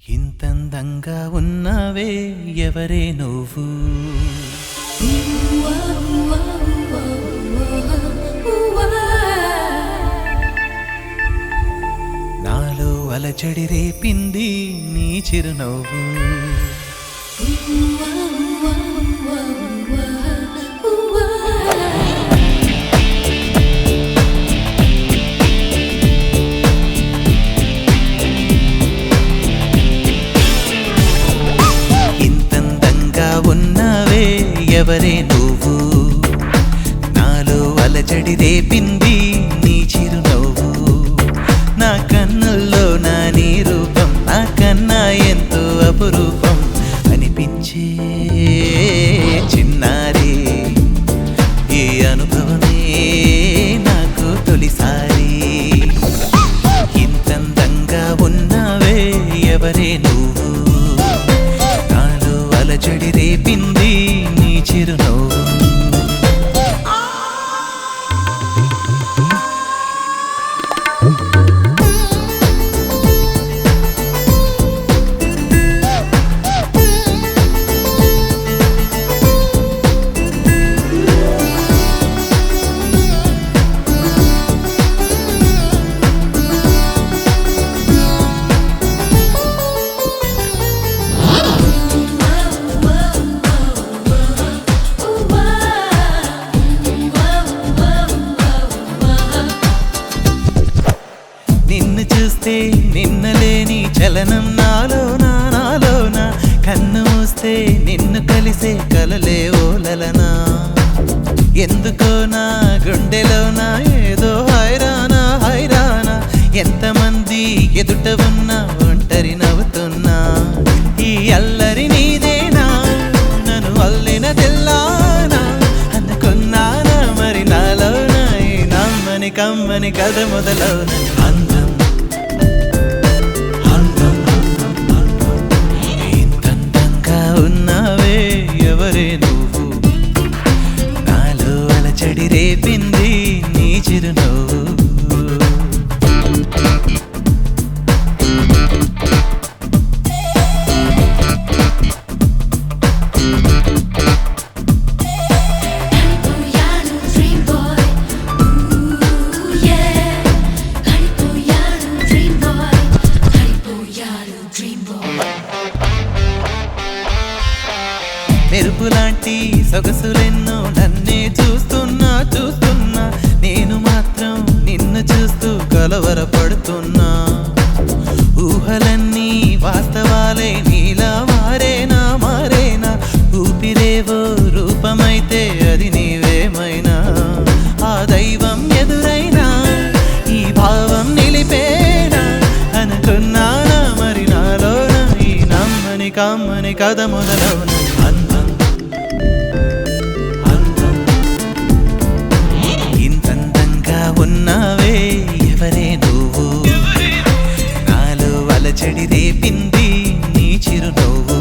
ఇంతందంగా ఉన్నావే ఎవరే నువ్వు నాలో అలచడి రేపింది నీ చిరునవ్వు ఉన్నావే ఎవరే నువ్వు నాలో అలజడి రేపింది నీ చిరునవ్వు నా కన్నుల్లో నా నీ రూపం నా కన్నా ఎంతో అపురూపం అనిపించే చిన్నారి ఈ అనుభవమే నాకు తొలిసారి ఇంతందంగా ఉన్నావే ఎవరే నువ్వు అలజడి రేపింది నీ చిరునవ్వు చూస్తే నిన్నలేని చలనం నాలోన కన్ను మూస్తే నిన్ను కలిసే కలలే ఓలలనా ఎందుకో నా గుండెలోనా ఏదో హైరానా ఎంతమంది ఎదుట ఉన్నా ఒంటరి నవ్వుతున్నా ఈ అల్లరి నీదేనా నన్ను అల్లిన తెల్లానా అనుకున్నానా మరి నాలోనా ఈ నమ్మని కమ్మని కథ మొదలవున అందం ఉన్నావే ఎవరే నువ్వు నాలో అలచడి రేపింది నీ చిరునవ్వు మెరుపులాంటి సొగసులెన్నో నన్నే చూస్తున్నా నేను మాత్రం నిన్ను చూస్తూ కలవరపడుతున్నా ఊహలన్నీ వాస్తవాలే నీలా మారేనా ఊపిరేవో రూపమైతే అది నీవేమైనా ఆ దైవం ఎదురైనా ఈ భావం నిలిపేనా అనుకున్నానా మరి నాలోన ఈ నమ్మని కమ్మని కథ మొదలవున ఉన్నావే ఎవరే నువ్వు నాలో అలచడి రేపింది నీ చిరునవ్వు